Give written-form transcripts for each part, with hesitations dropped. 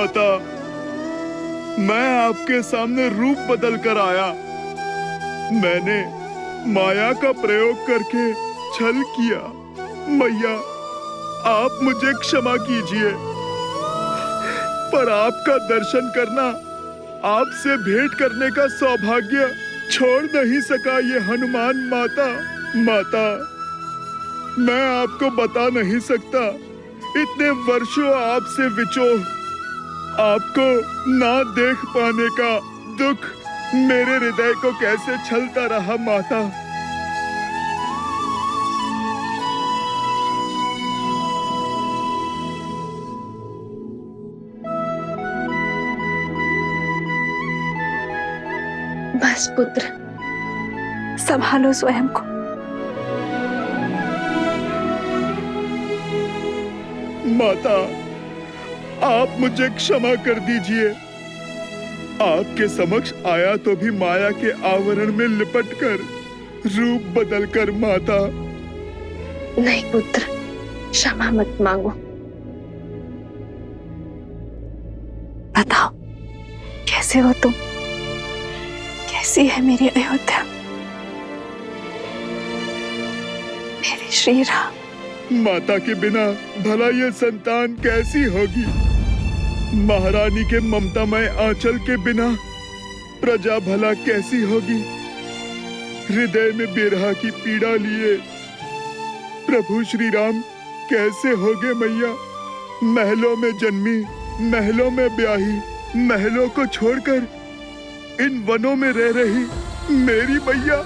माता, मैं आपके सामने रूप बदल कर आया। मैंने माया का प्रयोग करके छल किया। मैया, आप मुझे क्षमा कीजिए, पर आपका दर्शन करना, आपसे भेंट करने का सौभाग्य छोड़ नहीं सका ये हनुमान माता। माता, मैं आपको बता नहीं सकता, इतने वर्षों आपसे विचोह, आपको ना देख पाने का दुख मेरे हृदय को कैसे छलता रहा माता। बस पुत्र, संभालो स्वयं को। माता, आप मुझे क्षमा कर दीजिए। आपके समक्ष आया तो भी माया के आवरण में लिपटकर, रूप बदलकर माता। नहीं पुत्र, क्षमा मत मांगो। बताओ, कैसे हो तुम? कैसी है मेरी अयोध्या, मेरे श्री राम? माता के बिना भला ये संतान कैसी होगी? महारानी के ममतामय आंचल के बिना प्रजा भला कैसी होगी? हृदय में बिरहा की पीड़ा लिए प्रभु श्री राम कैसे होगे मैया? महलों में जन्मी, महलों में ब्याही, महलों को छोड़कर इन वनों में रह रही मेरी मैया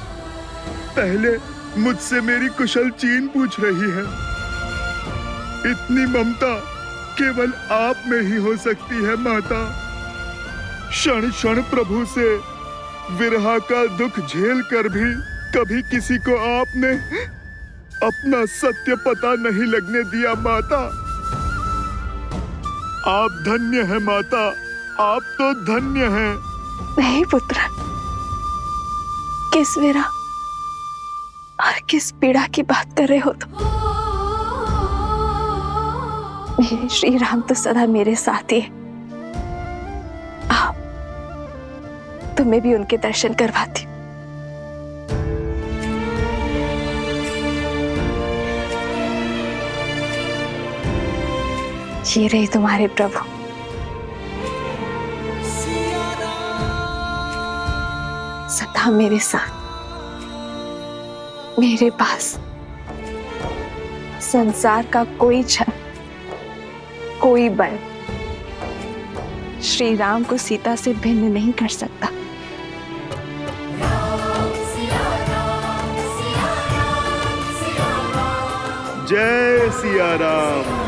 पहले मुझसे मेरी कुशल चीन पूछ रही है। इतनी ममता केवल आप में ही हो सकती है माता। क्षण क्षण प्रभु से विरह का दुख झेल कर भी कभी किसी को आपने अपना सत्य पता नहीं लगने दिया माता। आप धन्य हैं माता, आप तो धन्य हैं। नहीं पुत्र, किस विरह और किस पीड़ा की बात कर रहे हो तुम? मेरे श्री राम तो सदा मेरे साथ ही है। आओ, तुम्हें भी उनके दर्शन करवाती। ये रहे तुम्हारे प्रभु। सदा मेरे साथ, मेरे पास। संसार का कोई क्षण, कोई बल श्री राम को सीता से भिन्न नहीं कर सकता। जय सिया राम।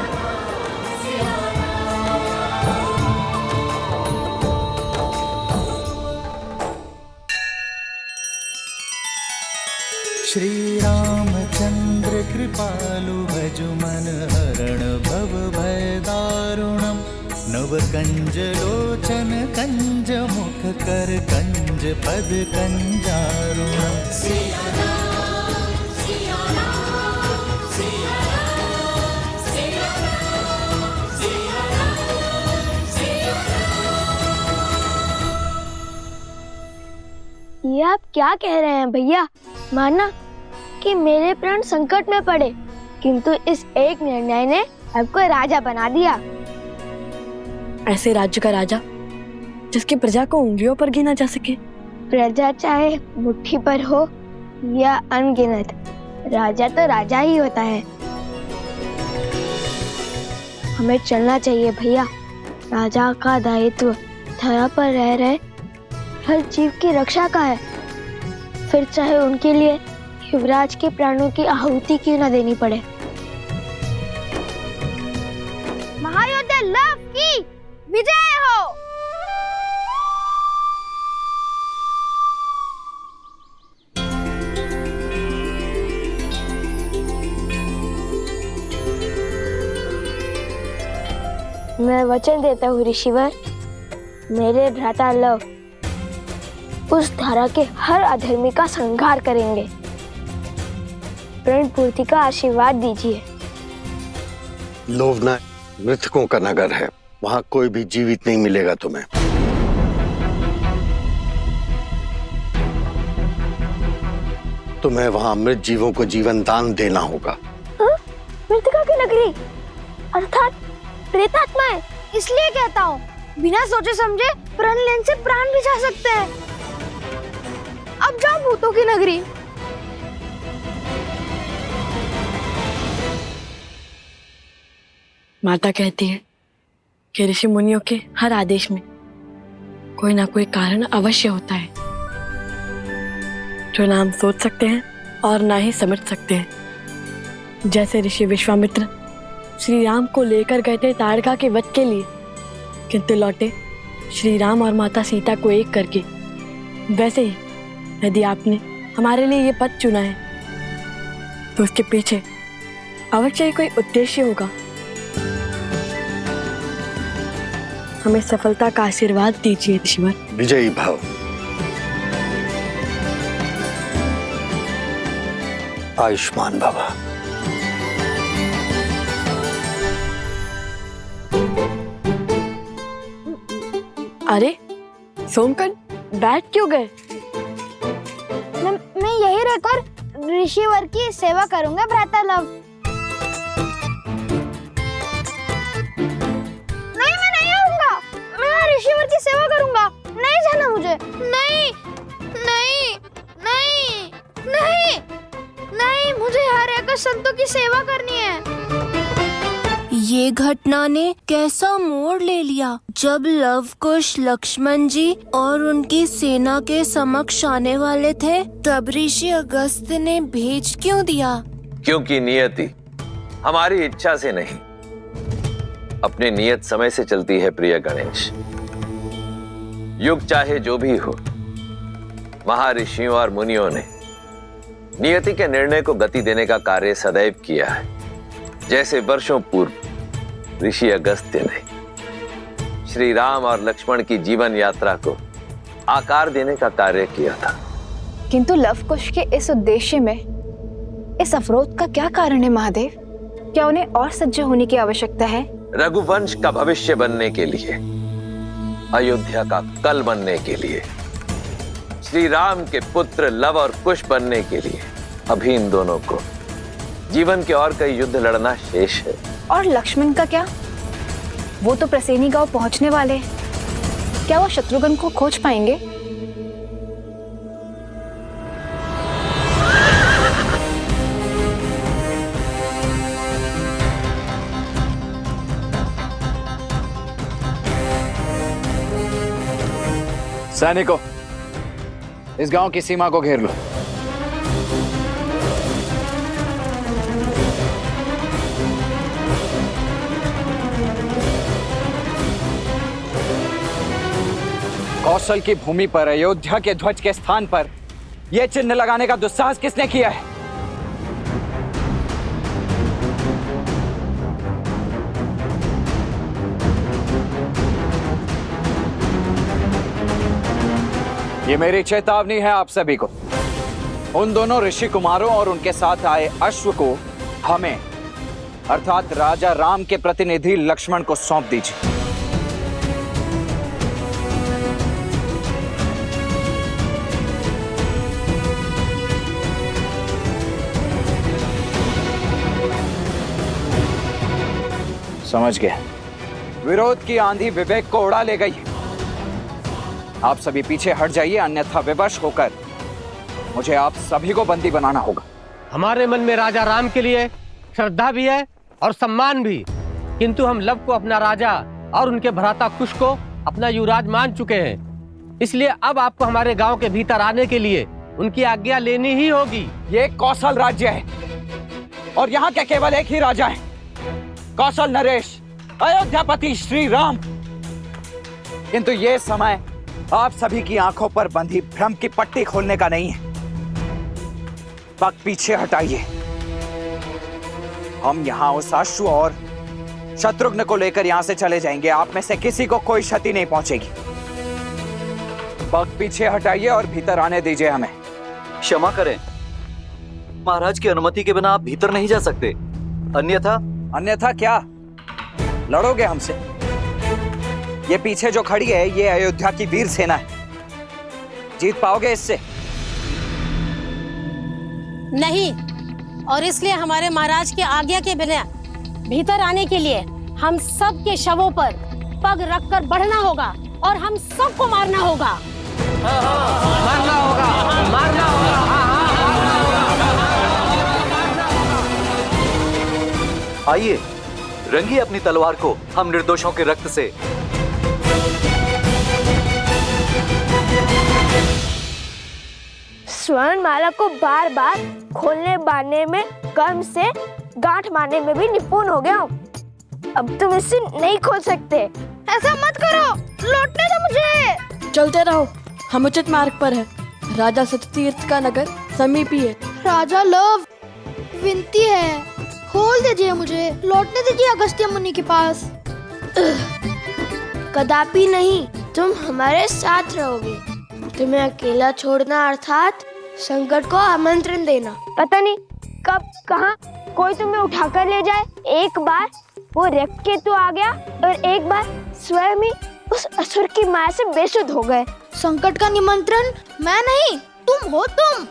श्री रामचंद्र कृपालु भजु मन हरण भव भय दारुणम। नव कंज लोचन कंज मुख कर कंज पद कंजारुणम। ये आप क्या कह रहे हैं भैया? माना कि मेरे प्राण संकट में पड़े, किंतु इस एक निर्णय ने आपको राजा बना दिया। ऐसे राज्य का राजा जिसकी प्रजा को उंगलियों पर गिना जा सके। प्रजा चाहे मुट्ठी पर हो या अनगिनत, राजा तो राजा ही होता है। हमें चलना चाहिए भैया। राजा का दायित्व धरा पर रह रहे हर जीव की रक्षा का है, फिर चाहे उनके लिए युवराज के प्राणों की आहुति क्यों न देनी पड़े। महायोद्धा लव की विजय हो। मैं वचन देता हूँ ऋषिवर, मेरे भ्राता लव उस धारा के हर अधर्मी का संहार करेंगे। प्रण पूर्ति का आशीर्वाद दीजिए। लोभना मृतकों का नगर है, वहां कोई भी जीवित नहीं मिलेगा तुम्हें। तुम्हें वहां मृत जीवों को जीवन दान देना होगा। मृतिका की नगरी अर्थात प्रेतात्माएं। इसलिए कहता हूँ, बिना सोचे समझे प्रण लेने से प्राण भी जा सकते हैं। अब जाओ भूतों की नगरी। माता कहती है कि ऋषि मुनियों के हर आदेश में कोई ना कोई कारण अवश्य होता है, जो ना हम सोच सकते हैं और ना ही समझ सकते हैं। जैसे ऋषि विश्वामित्र श्री राम को लेकर गए थे ताड़का के वध के लिए, किंतु लौटे श्री राम और माता सीता को एक करके, वैसे ही यदि आपने हमारे लिए ये पथ चुना है तो उसके पीछे अवश्य ही कोई उद्देश्य होगा। हमें सफलता का आशीर्वाद दीजिए ईश्वर। विजयी भव। आयुष्मान भव। अरे सोमकन, बैठ क्यों गए? मैं यही रहकर ऋषिवर की सेवा करूंगा भ्राता लव। नहीं, मैं नहीं आऊंगा। मैं ऋषिवर की सेवा करूंगा। नहीं जाना मुझे। नहीं नहीं नहीं नहीं नहीं, मुझे यहाँ रहकर संतों की सेवा करनी है। ये घटना ने कैसा मोड़ ले लिया जब लव कुश लक्ष्मण जी और उनकी सेना के समक्ष आने वाले थे, तब ऋषि अगस्त ने भेज क्यों दिया? क्योंकि नियति हमारी इच्छा से नहीं, अपने नियत समय से चलती है प्रिय गणेश। युग चाहे जो भी हो, महर्षियों और मुनियों ने नियति के निर्णय को गति देने का कार्य सदैव किया है। जैसे वर्षों पूर्व ऋषि अगस्त्य ने श्री राम और लक्ष्मण की जीवन यात्रा को आकार देने का कार्य किया था। किंतु लवकुश के इस उद्देश्य में इस अवरोध का क्या कारण है महादेव? क्या उन्हें और सज्ज होने की आवश्यकता है? रघुवंश का भविष्य बनने के लिए, अयोध्या का कल बनने के लिए, श्री राम के पुत्र लव और कुश बनने के लिए अभी इन दोनों को जीवन के और कई युद्ध लड़ना शेष है। और लक्ष्मण का क्या? वो तो प्रसेनी गांव पहुंचने वाले हैं। क्या वो शत्रुघ्न को खोज पाएंगे? सैनिकों, इस गांव की सीमा को घेर लो। कौशल की भूमि पर अयोध्या के ध्वज के स्थान पर यह चिन्ह लगाने का दुस्साहस किसने किया है? ये मेरी चेतावनी है आप सभी को। उन दोनों ऋषि कुमारों और उनके साथ आए अश्व को हमें अर्थात राजा राम के प्रतिनिधि लक्ष्मण को सौंप दीजिए। समझ गए? विरोध की आंधी विवेक को उड़ा ले गई। आप सभी पीछे हट जाइए, अन्यथा विवश होकर मुझे आप सभी को बंदी बनाना होगा। हमारे मन में राजा राम के लिए श्रद्धा भी है और सम्मान भी, किंतु हम लव को अपना राजा और उनके भ्राता कुश को अपना युवराज मान चुके हैं। इसलिए अब आपको हमारे गांव के भीतर आने के लिए उनकी आज्ञा लेनी ही होगी। ये कौशल राज्य है और यहाँ के केवल एक ही राजा है, कौशल नरेश, अयोध्यापति श्री राम। किंतु ये समय आप सभी की आंखों पर बंधी भ्रम की पट्टी खोलने का नहीं है। वक्त पीछे हटाइए। हम यहाँ उस अश्व और शत्रुघ्न को लेकर यहाँ से चले जाएंगे। आप में से किसी को कोई क्षति नहीं पहुंचेगी। वक्त पीछे हटाइए और भीतर आने दीजिए हमें। क्षमा करें, महाराज की अनुमति के बिना आप भीतर नहीं जा सकते। अन्यथा अन्यथा क्या? लड़ोगे हमसे? ये पीछे जो खड़ी है ये अयोध्या की वीर सेना है। जीत पाओगे इससे? नहीं, और इसलिए हमारे महाराज की आज्ञा के बिना भीतर आने के लिए हम सब के शवों पर पग रखकर बढ़ना होगा और हम सबको मारना होगा। मारना होगा, मारना होगा। आइए, रंगिए अपनी तलवार को हम निर्दोषों के रक्त से। स्वर्ण माला को बार बार खोलने बांधने में कम से गांठ मारने में भी निपुण हो गया हूँ। अब तुम इसे नहीं खोल सकते। ऐसा मत करो, लौटने दो मुझे। चलते रहो, हम उचित मार्ग पर है। राजा सत्यतीर्थ का नगर समीप ही है। राजा लव, विनती है, खोल दीजिए मुझे, लौटने दीजिए अगस्त्य मुनि के पास। कदापि नहीं, तुम हमारे साथ रहोगे। तुम्हें अकेला छोड़ना अर्थात संकट को आमंत्रण देना। पता नहीं कब कहाँ कोई तुम्हें उठाकर ले जाए। एक बार वो रक्तकेतु आ गया और एक बार स्वयं ही उस असुर की माया से बेसुध हो गए। संकट का निमंत्रण मैं नहीं, तुम हो तुम।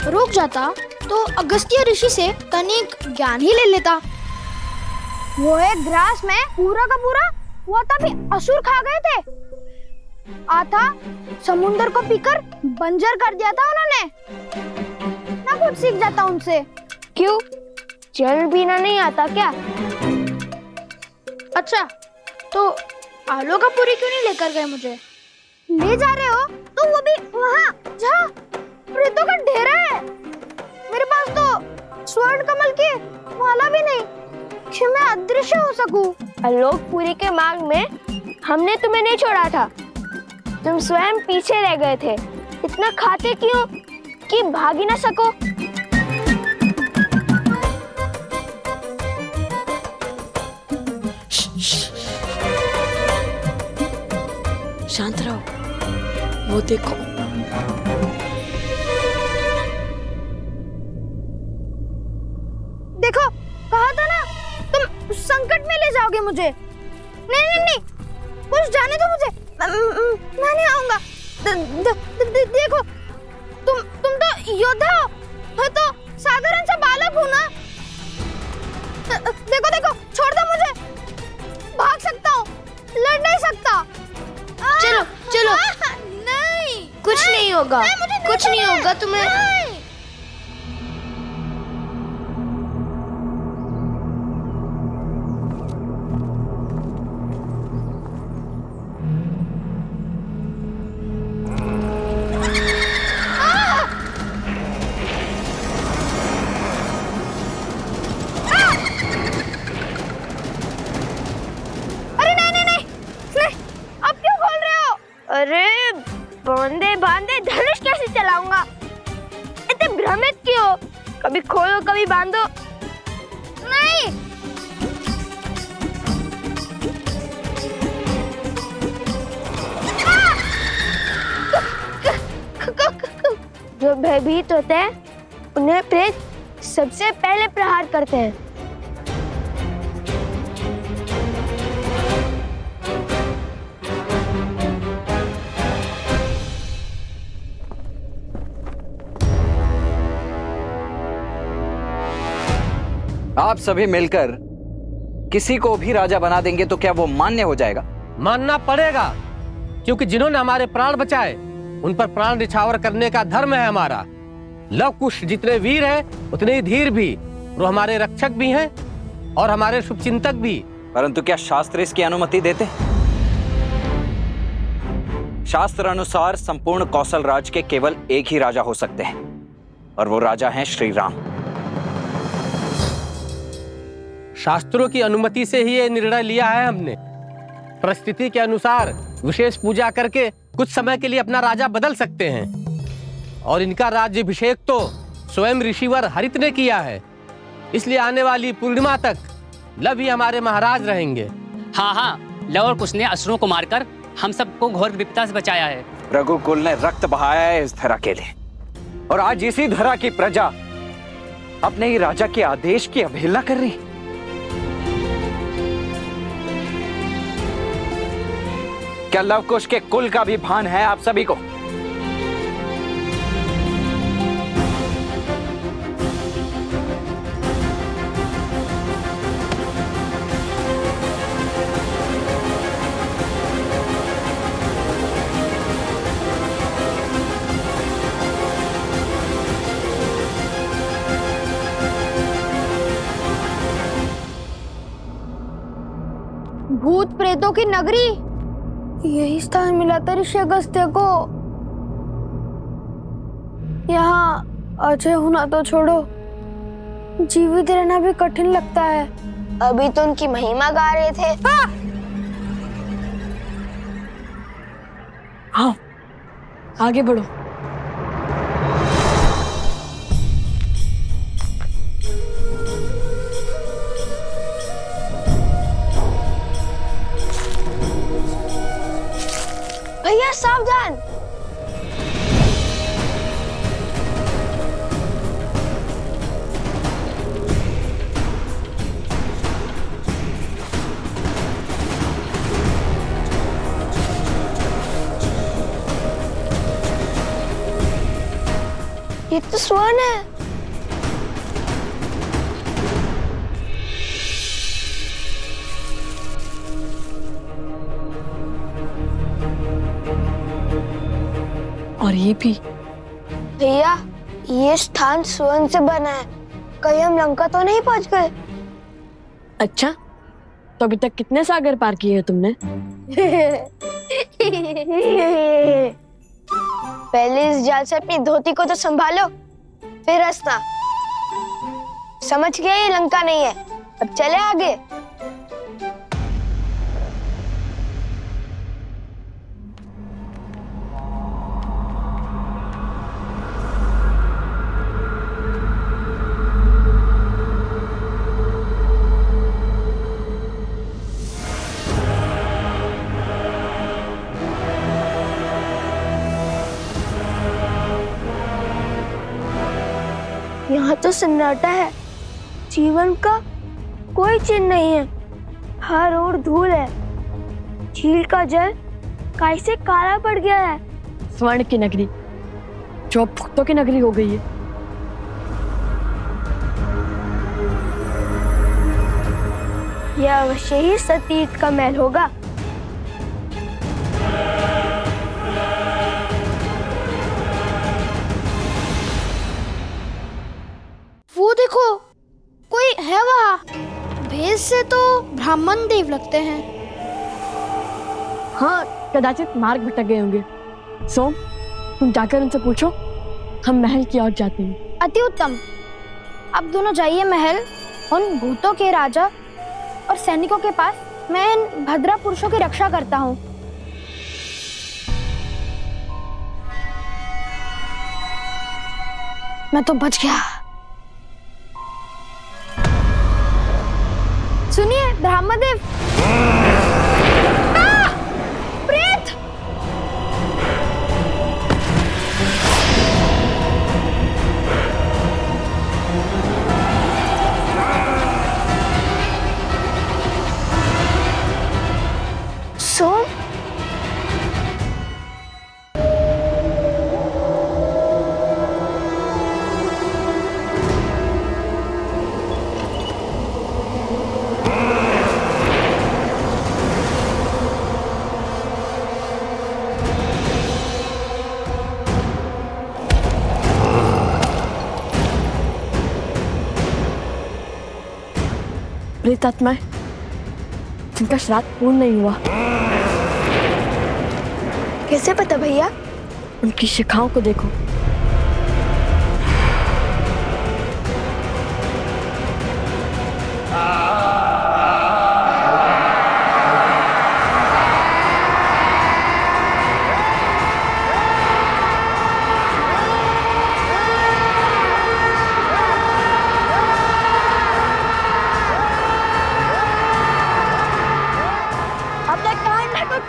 रुक जाता तो अगस्त्य ऋषि से तनिक ज्ञान ही ले लेता। वो एक ग्रास में पूरा का पूरा वो तभी असुर खा गए थे। आता समुंदर को पीकर बंजर कर दिया था उन्होंने। ना कुछ सीख जाता उनसे। क्यों, जल पीना नहीं आता क्या? अच्छा, तो आलोकापुरी क्यों नहीं लेकर गए मुझे? ले जा रहे हो तो वो भी वहाँ जहाँ प्रेतों का डेरा है। मेरे पास तो स्वर्ण कमल की माला भी नहीं कि मैं अदृश्य हो सकूं। आलोकपुरी के मार्ग में हमने तुम्हें नहीं छोड़ा था, तुम स्वयं पीछे रह गए थे। इतना खाते क्यों कि भाग ही ना सको? शांत रहो, वो देखो। देखो, कहा था ना तुम संकट में ले जाओगे मुझे। नहीं नहीं नहीं, कुछ जाने दो मुझे, मैं नहीं आऊंगा। देखो, तुम तो योद्धा हो, मैं तो साधारण सा बालक हूँ ना। देखो देखो, छोड़ दो मुझे, भाग सकता हूँ, लड़ नहीं सकता। चलो चलो, नहीं, कुछ नहीं होगा, कुछ नहीं होगा तुम्हें। अरे बांधे बांधे धनुष कैसे चलाऊंगा? इतने भ्रमित क्यों? कभी खोलो कभी बांधो। नहीं, जो भयभीत होते हैं उन्हें प्रेत सबसे पहले प्रहार करते हैं। आप सभी मिलकर किसी को भी राजा बना देंगे तो क्या वो मान्य हो जाएगा? मानना पड़ेगा, क्योंकि जिन्होंने हमारे प्राण बचाए उन पर प्राण निछावर करने का धर्म है हमारा। लव कुश जितने वीर हैं उतने ही धीर भी। वो हमारे रक्षक भी हैं और हमारे शुभचिंतक भी। परंतु क्या शास्त्र इसकी अनुमति देते? शास्त्र अनुसार संपूर्ण कौशल राज के केवल एक ही राजा हो सकते हैं और वो राजा हैं श्री राम। शास्त्रों की अनुमति से ही ये निर्णय लिया है हमने। परिस्थिति के अनुसार विशेष पूजा करके कुछ समय के लिए अपना राजा बदल सकते हैं और इनका राज्याभिषेक तो स्वयं ऋषिवर हरित ने किया है। इसलिए आने वाली पूर्णिमा तक लव ही हमारे महाराज रहेंगे। हाँ हाँ, लव और कुश ने असुरों को मारकर हम सबको घोर विपदा से बचाया है। रघुकुल ने रक्त बहाया है इस धरा के लिए, और आज इसी धरा की प्रजा अपने ही राजा के आदेश की अवहेलना कर रही। क्या लवकुश के कुल का भी भान है आप सभी को? भूत प्रेतों की नगरी, यही स्थान मिला था ऋषि अगस्त्य को। यहाँ अजय होना तो छोड़ो, जीवित रहना भी कठिन लगता है। अभी तो उनकी महिमा गा रहे थे। हाँ, आगे बढ़ो। भैया सावधान। ये तो स्वर्ण है। और ये भी। भैया, ये स्थान स्वर्ण से बना है। कहीं हम लंका तो नहीं पहुंच गए? अच्छा, तो अभी तक कितने सागर पार किए हैं तुमने? पहले इस जाल से अपनी धोती को तो संभालो, फिर रास्ता। समझ गया ये लंका नहीं है। अब चले आगे। यहाँ तो सन्नाटा है, जीवन का कोई चिन्ह नहीं है। हर ओर धूल है। झील का जल कैसे काला पड़ गया है। स्वर्ण की नगरी जो अब भक्तों की नगरी हो गई है। यह अवश्य ही सतीर्थ का महल होगा। वो देखो, कोई है वहाँ। भेष से तो ब्राह्मण देव लगते हैं। हाँ, कदाचित मार्ग भटक गए होंगे। सोम, तुम जाकर उनसे पूछो, हम महल की ओर जाते हैं। अति उत्तम। अब दोनों जाइए महल। उन भूतों के राजा और सैनिकों के पास मैं इन भद्रा पुरुषों की रक्षा करता हूँ। मैं तो बच गया। सुनिए ब्रह्मदेव। प्रेत! सोम, प्रेतात्माएं जिनका श्राद्ध पूर्ण नहीं हुआ। कैसे पता भैया? उनकी शिखाओं को देखो। अपने कान में कुछ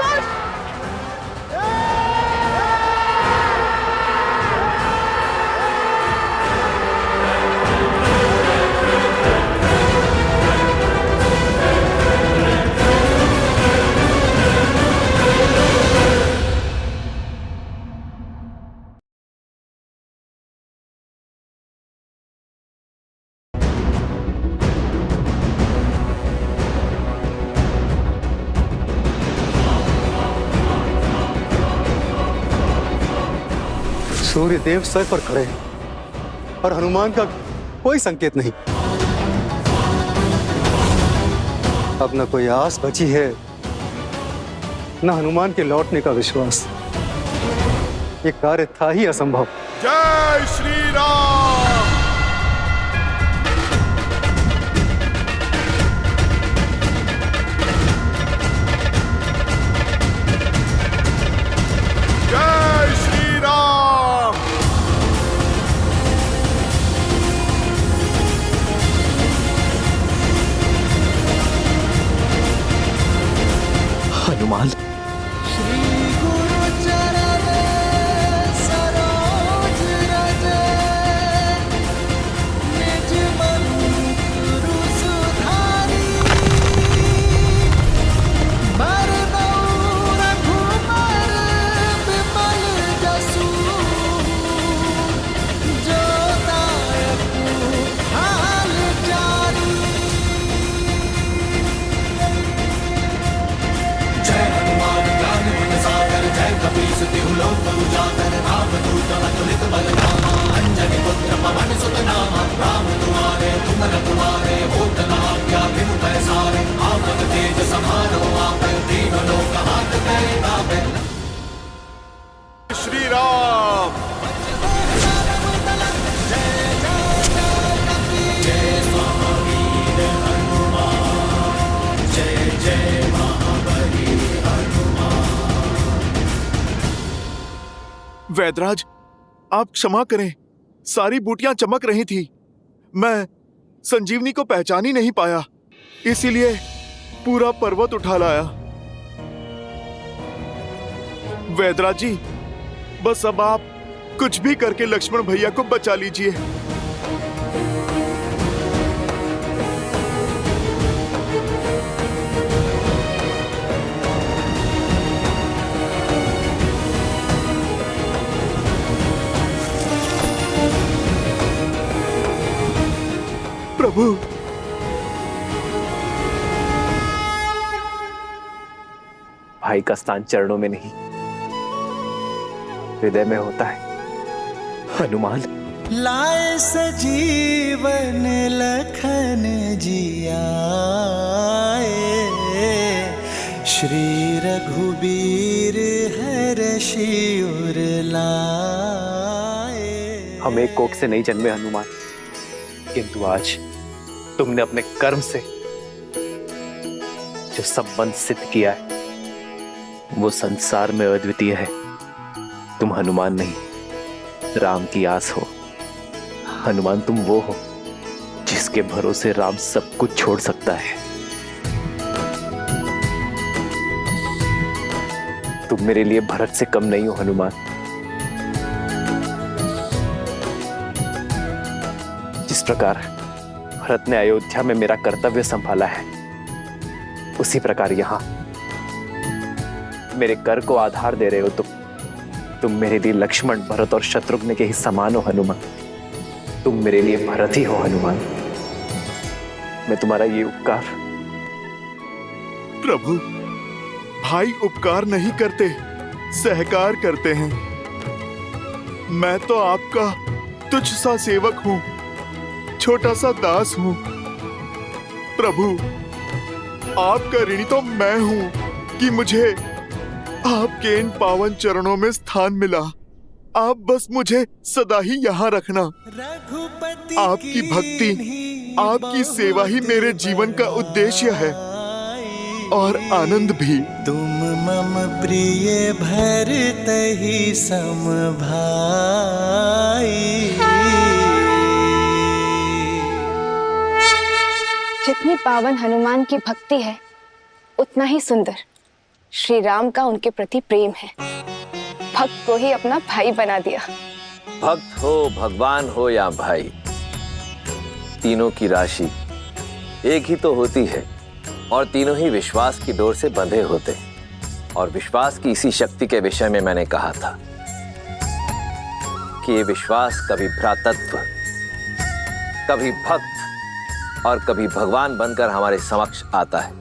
सूर्य देव सर पर खड़े हैं और हनुमान का कोई संकेत नहीं। अब न कोई आस बची है, न हनुमान के लौटने का विश्वास। ये कार्य था ही असंभव। जय श्री राम। जय श्री राम। हनुमान, श्री राम। वैदराज, आप क्षमा करें, सारी बूटियां चमक रही थी। मैं संजीवनी को पहचान ही नहीं पाया, इसीलिए पूरा पर्वत उठा लाया। वैदराज जी, बस अब आप कुछ भी करके लक्ष्मण भैया को बचा लीजिए। प्रभु, भाई का स्थान चरणों में नहीं, हृदय में होता है। हनुमान, लाए सजीवन लखन जियाए, श्री रघुबीर हर्षि उर लाए। हम एक कोख से नहीं जन्मे हनुमान, किंतु आज तुमने अपने कर्म से जो संबंध सिद्ध किया है वो संसार में अद्वितीय है। तुम हनुमान नहीं, राम की आस हो। हनुमान, तुम वो हो जिसके भरोसे राम सब कुछ छोड़ सकता है। तुम मेरे लिए भरत से कम नहीं हो हनुमान। जिस प्रकार भरत ने अयोध्या में मेरा कर्तव्य संभाला है, उसी प्रकार यहां मेरे कर को आधार दे रहे हो। तुम मेरे लिए लक्ष्मण, भरत और शत्रुघ्न के ही समान हो हनुमान। तुम मेरे लिए भरत ही हो हनुमान। मैं तुम्हारा ये उपकार। प्रभु, भाई उपकार नहीं करते, सहकार करते हैं। मैं तो आपका तुच्छ सा सेवक हूं, छोटा सा दास हूं। प्रभु, आपका ऋणी तो मैं हूं कि मुझे आपके इन पावन चरणों में स्थान मिला। आप बस मुझे सदा ही यहाँ रखना। आपकी भक्ति, आपकी सेवा ही मेरे जीवन का उद्देश्य है और आनंद भी। तुम मम प्रिय भरत ही सम भाई। जितनी पावन हनुमान की भक्ति है, उतना ही सुंदर श्री राम का उनके प्रति प्रेम है। भक्त को ही अपना भाई बना दिया। भक्त हो, भगवान हो या भाई, तीनों की राशि एक ही तो होती है और तीनों ही विश्वास की डोर से बंधे होते हैं। और विश्वास की इसी शक्ति के विषय में मैंने कहा था कि ये विश्वास कभी भ्रातृत्व, कभी भक्त और कभी भगवान बनकर हमारे समक्ष आता है,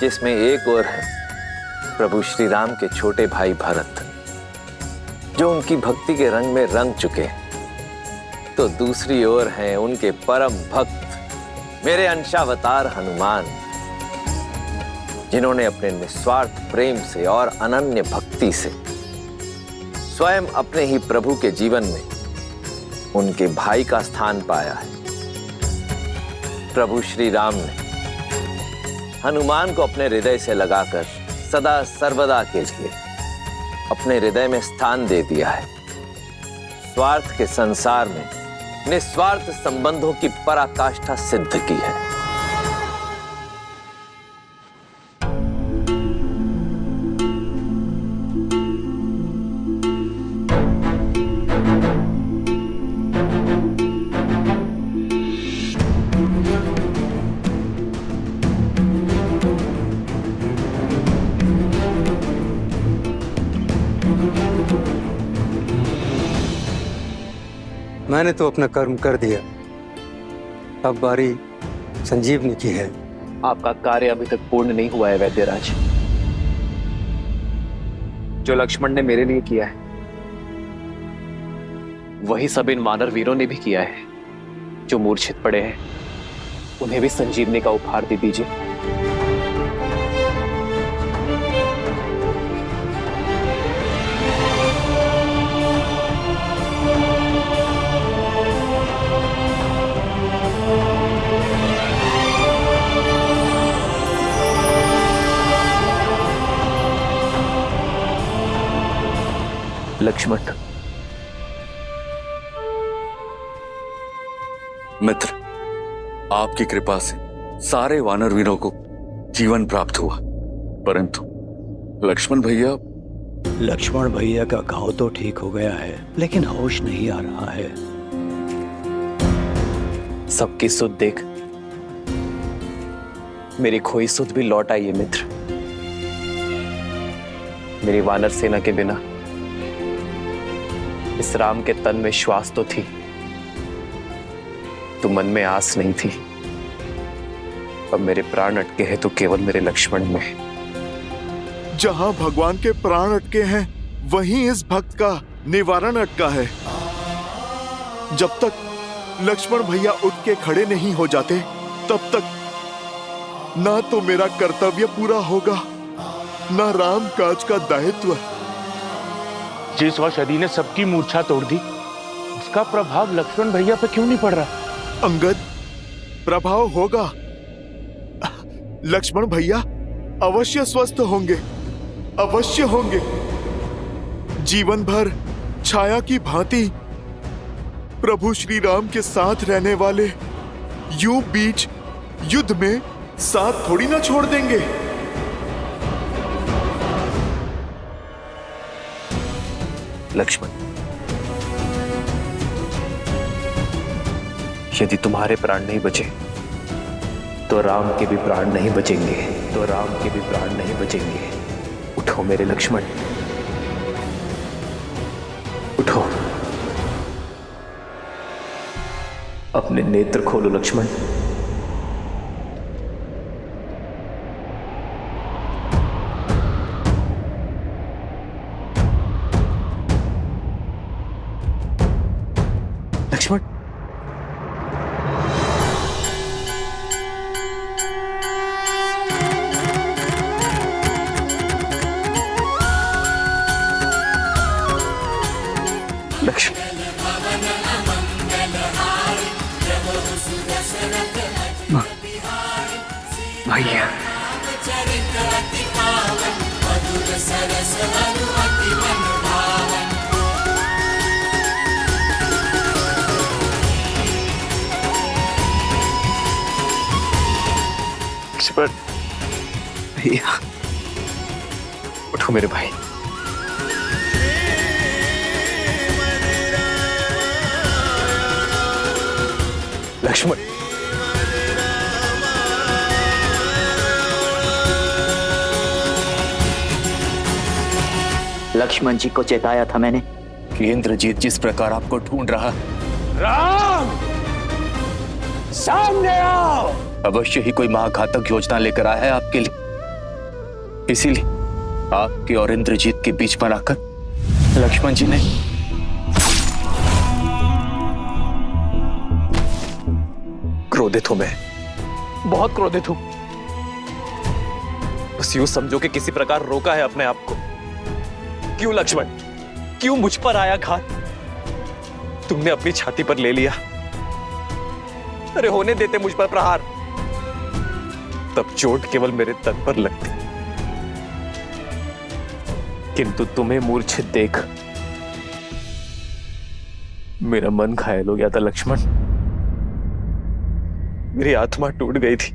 जिसमें एक और है प्रभु श्री राम के छोटे भाई भरत, जो उनकी भक्ति के रंग में रंग चुके, तो दूसरी ओर हैं उनके परम भक्त मेरे अंशावतार हनुमान, जिन्होंने अपने निस्वार्थ प्रेम से और अनन्य भक्ति से स्वयं अपने ही प्रभु के जीवन में उनके भाई का स्थान पाया है। प्रभु श्री राम ने हनुमान को अपने हृदय से लगाकर सदा सर्वदा के लिए अपने हृदय में स्थान दे दिया है। स्वार्थ के संसार में निस्वार्थ संबंधों की पराकाष्ठा सिद्ध की है। मैंने तो अपना कर्म कर दिया, अब बारी संजीवनी की है। आपका कार्य अभी तक पूर्ण नहीं हुआ है वैद्यराज। जो लक्ष्मण ने मेरे लिए किया है वही सब इन वानर वीरों ने भी किया है। जो मूर्छित पड़े हैं उन्हें भी संजीवनी का उपहार दे दीजिए। लक्ष्मण, मित्र, आपकी कृपा से सारे वानर वीरों को जीवन प्राप्त हुआ, परंतु लक्ष्मण भैया का घाव तो ठीक हो गया है, लेकिन होश नहीं आ रहा है। सबकी सुध देख मेरी खोई सुध भी लौट आई है मित्र। मेरी वानर सेना के बिना इस राम के तन में श्वास तो थी, तो मन में आस नहीं थी। अब मेरे प्राण अटके हैं तो केवल मेरे लक्ष्मण में। जहां भगवान के प्राण अटके हैं वहीं इस भक्त का निवारण अटका है। जब तक लक्ष्मण भैया उठ के खड़े नहीं हो जाते, तब तक ना तो मेरा कर्तव्य पूरा होगा, ना राम काज का दायित्व। जिस औषधि ने सबकी मूर्छा तोड़ दी, उसका प्रभाव लक्ष्मण भैया पे क्यों नहीं पड़ रहा? अंगद, प्रभाव होगा। लक्ष्मण भैया अवश्य स्वस्थ होंगे, अवश्य होंगे। जीवन भर छाया की भांति प्रभु श्री राम के साथ रहने वाले यूं बीच युद्ध में साथ थोड़ी ना छोड़ देंगे। लक्ष्मण, यदि तुम्हारे प्राण नहीं बचे तो राम के भी प्राण नहीं बचेंगे, उठो मेरे लक्ष्मण, उठो। अपने नेत्र खोलो लक्ष्मण। लक्ष्मण, भैया भैया, उठो मेरे भाई। लक्ष्मण, लक्ष्मण जी को चेताया था मैंने कि इंद्रजीत जिस प्रकार आपको ढूंढ रहा। राम, सामने आओ। अवश्य ही कोई महाघातक योजना लेकर आया है आपके लिए, इसीलिए आपके और इंद्रजीत के बीच बनाकर लक्ष्मण जी ने क्रोधित हूं मैं, बहुत क्रोधित हूं। बस यूं समझो कि किसी प्रकार रोका है अपने आप को। क्यों लक्ष्मण, क्यों मुझ पर आया घात? तुमने अपनी छाती पर ले लिया। अरे होने देते मुझ पर प्रहार, तब चोट केवल मेरे तन पर लगती, किंतु तुम्हें मूर्छित देख मेरा मन घायल हो गया था लक्ष्मण। मेरी आत्मा टूट गई थी।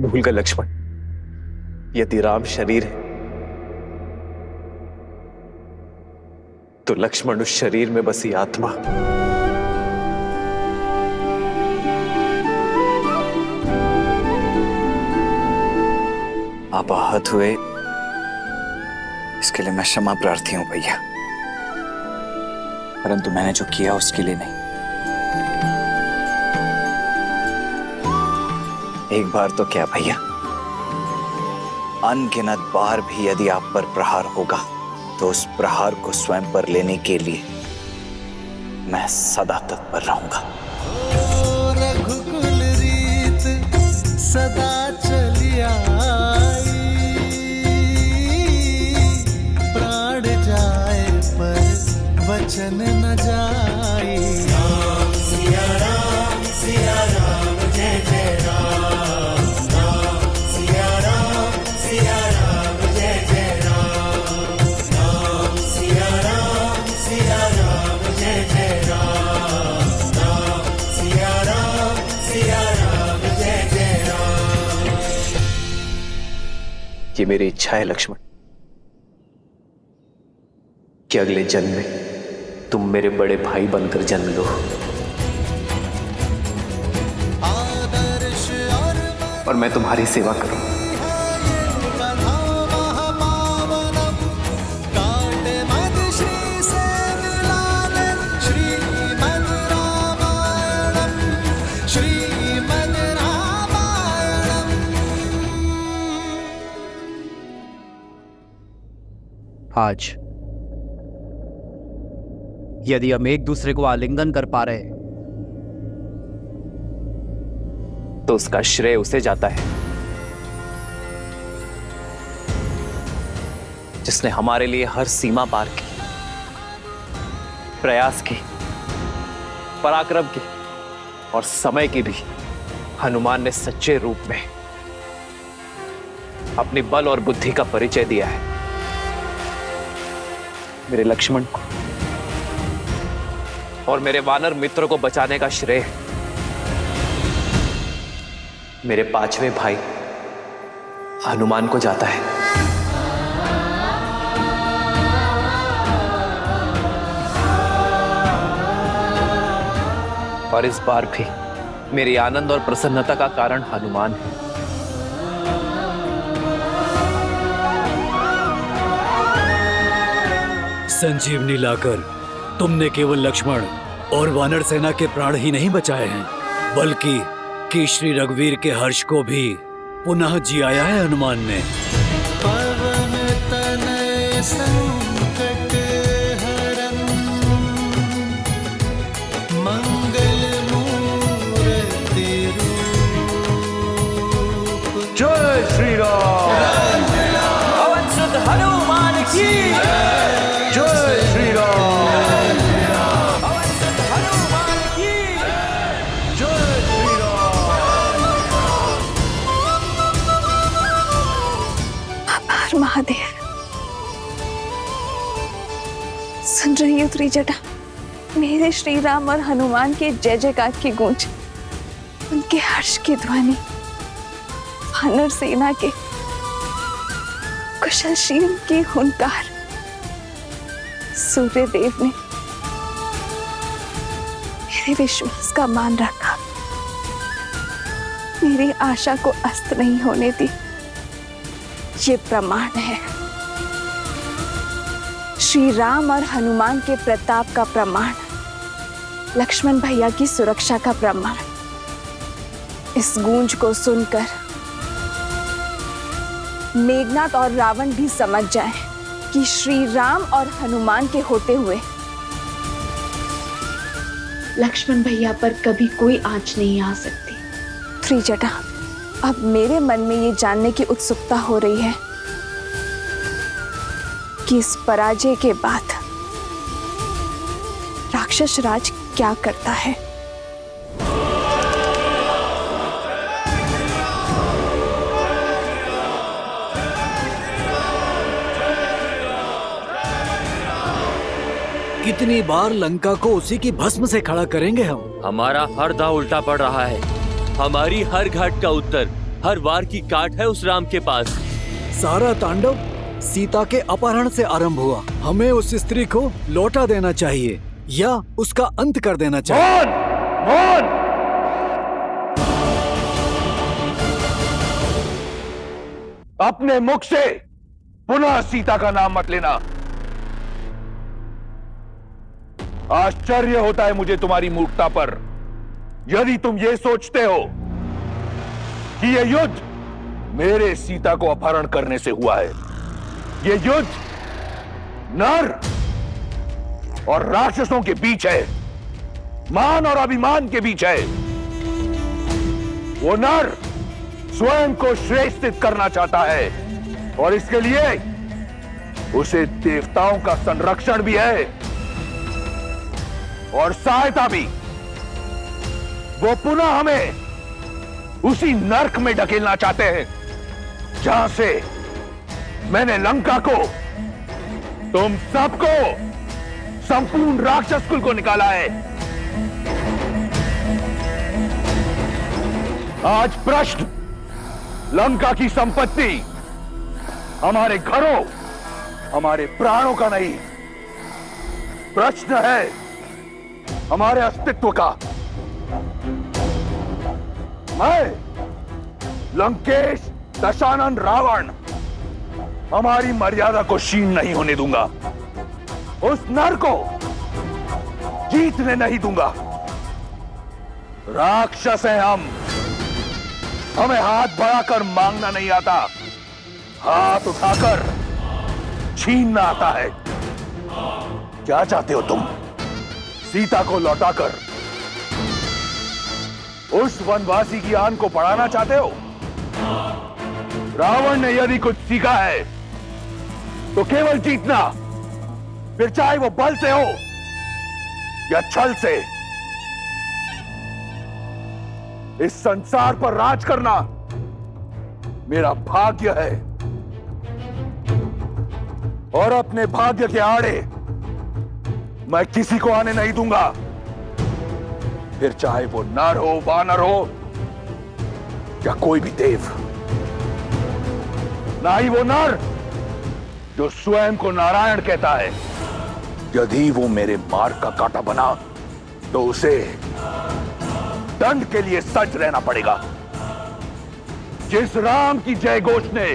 भूल गए लक्ष्मण, यदि राम शरीर है तो लक्ष्मण उस शरीर में बसी आत्मा। आप आहत हुए, इसके लिए मैं क्षमा प्रार्थी हूं भैया, परंतु मैंने जो किया उसके लिए नहीं। एक बार तो क्या भैया, अनगिनत बार भी यदि आप पर प्रहार होगा तो उस प्रहार को स्वयं पर लेने के लिए मैं सदा तत्पर रहूंगा। रघुकुल रीत सदा चली आई, प्राण जाए पर वचन न जाए। राम सिया राम जय जय राम, राम सिया राम जय जय राम, राम सिया राम जय जय राम, राम सिया राम जय जय राम। ये मेरी इच्छा है लक्ष्मण कि अगले जन्म में तुम मेरे बड़े भाई बनकर जन्म लो और मैं तुम्हारी सेवा करूं। आज यदि हम एक दूसरे को आलिंगन कर पा रहे तो उसका श्रेय उसे जाता है जिसने हमारे लिए हर सीमा पार की, प्रयास की, पराक्रम की और समय की भी। हनुमान ने सच्चे रूप में अपनी बल और बुद्धि का परिचय दिया है। मेरे लक्ष्मण को और मेरे वानर मित्रों को बचाने का श्रेय मेरे पांचवें भाई हनुमान को जाता है। और इस बार भी मेरी आनंद और प्रसन्नता का कारण हनुमान है। संजीवनी लाकर तुमने केवल लक्ष्मण और वानर सेना के प्राण ही नहीं बचाए हैं, बल्कि कि श्री रघुवीर के हर्ष को भी पुनः जियाया है हनुमान ने। पवन तनय संकट हरन, मंगल मूर्ति रूप। जय श्री राम। पवन सुत हनुमान की जय श्री राम। महादेव, सुन रही हो त्रिजटा? मेरे श्री राम और हनुमान के जय जयकार की गूंज, उनके हर्ष की ध्वनि, वानर सेना के कुशलशील की हुंकार। सूर्य देव ने मेरे विश्वास का मान रखा, मेरी आशा को अस्त नहीं होने दी। ये प्रमाण है, श्री राम और हनुमान के प्रताप का प्रमाण, लक्ष्मण भैया की सुरक्षा का प्रमाण। इस गूंज को सुनकर मेघनाथ और रावण भी समझ जाएं कि श्री राम और हनुमान के होते हुए लक्ष्मण भैया पर कभी कोई आंच नहीं आ सकती। त्रिजटा, अब मेरे मन में ये जानने की उत्सुकता हो रही है कि इस पराजय के बाद राक्षस राज क्या करता है। कितनी बार लंका को उसी की भस्म से खड़ा करेंगे हम? हमारा हर दांव उल्टा पड़ रहा है। हमारी हर घाट का उत्तर, हर वार की काट है उस राम के पास। सारा तांडव सीता के अपहरण से आरंभ हुआ। हमें उस स्त्री को लौटा देना चाहिए या उसका अंत कर देना चाहिए। मौन! अपने मुख से पुनः सीता का नाम मत लेना। आश्चर्य होता है मुझे तुम्हारी मूर्खता पर। यदि तुम ये सोचते हो कि यह युद्ध मेरे सीता को अपहरण करने से हुआ है, यह युद्ध नर और राक्षसों के बीच है, मान और अभिमान के बीच है। वो नर स्वयं को श्रेष्ठ करना चाहता है और इसके लिए उसे देवताओं का संरक्षण भी है और सहायता भी। वो पुनः हमें उसी नर्क में ढकेलना चाहते हैं जहां से मैंने लंका को, तुम सबको, संपूर्ण राक्षस कुल को निकाला है। आज प्रश्न लंका की संपत्ति हमारे घरों, हमारे प्राणों का नहीं, प्रश्न है हमारे अस्तित्व का। मैं लंकेश दशानन रावण हमारी मर्यादा को क्षीण नहीं होने दूंगा। उस नर को जीतने नहीं दूंगा। राक्षस हैं हम, हमें हाथ बढ़ाकर मांगना नहीं आता, हाथ उठाकर छीनना आता है। क्या चाहते हो तुम? सीता को लौटाकर उस वनवासी की आन को बढ़ाना चाहते हो? रावण ने यदि कुछ सीखा है तो केवल जीतना, फिर चाहे वो बल से हो या छल से। इस संसार पर राज करना मेरा भाग्य है और अपने भाग्य के आड़े मैं किसी को आने नहीं दूंगा, फिर चाहे वो नर हो, वानर हो या कोई भी देव। ना ही वो नर जो स्वयं को नारायण कहता है। यदि वो मेरे मार्ग का कांटा बना तो उसे दंड के लिए सज्ज रहना पड़ेगा। जिस राम की जय घोष ने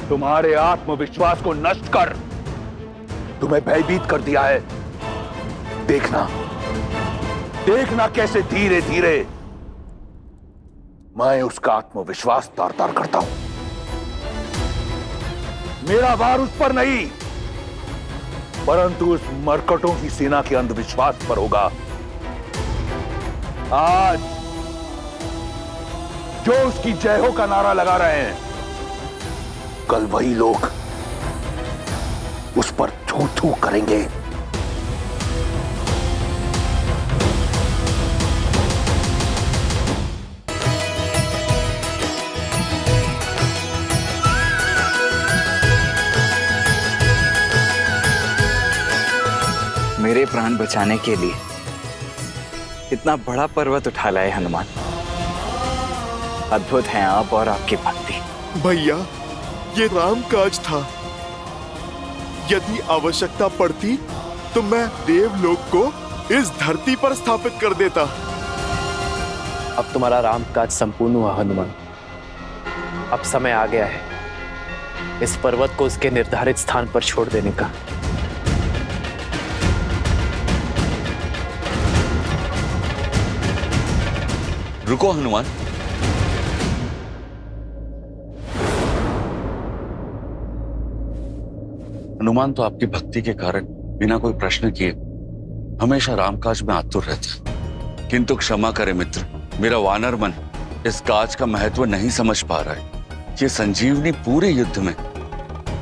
तुम्हारे आत्मविश्वास को नष्ट कर तुम्हें भयभीत कर दिया है, देखना, देखना कैसे धीरे धीरे मैं उसका आत्मविश्वास तार तार करता हूं। मेरा वार उस पर नहीं, परंतु उस मरकटों की सेना के अंधविश्वास पर होगा। आज जो उसकी जय हो का नारा लगा रहे हैं, कल वही लोग उस पर थू थू करेंगे। मेरे प्राण बचाने के लिए इतना बड़ा पर्वत उठा लाए हनुमान। अद्भुत हैं आप और आपकी भक्ति। भैया, ये राम काज था। यदि आवश्यकता पड़ती तो मैं देवलोक को इस धरती पर स्थापित कर देता। अब तुम्हारा राम काज संपूर्ण हुआ हनुमान। अब समय आ गया है इस पर्वत को उसके निर्धारित स्थान पर छोड़ देने का। रुको हनुमान, हनुमान तो आपकी भक्ति के कारण बिना कोई प्रश्न किए हमेशा रामकाज में आतुर रहते हैं। किंतु क्षमा करे मित्र, मेरा वानर मन इस काज का महत्व नहीं समझ पा रहा है। ये संजीवनी पूरे युद्ध में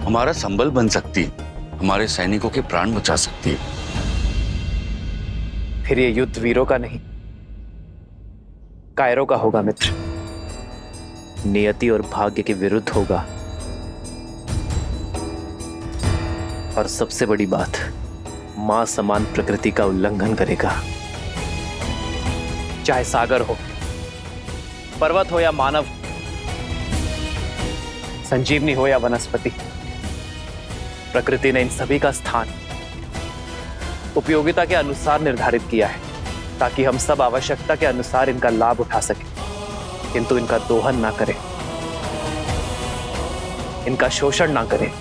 हमारा संबल बन सकती है, हमारे सैनिकों के प्राण बचा सकती है। फिर ये युद्ध वीरों का नहीं, कायरों का होगा मित्र। नियति और भाग्य के विरुद्ध होगा। और सबसे बड़ी बात, मां समान प्रकृति का उल्लंघन करेगा। चाहे सागर हो, पर्वत हो या मानव, संजीवनी हो या वनस्पति, प्रकृति ने इन सभी का स्थान उपयोगिता के अनुसार निर्धारित किया है, ताकि हम सब आवश्यकता के अनुसार इनका लाभ उठा सकें, किंतु इनका दोहन ना करें, इनका शोषण ना करें।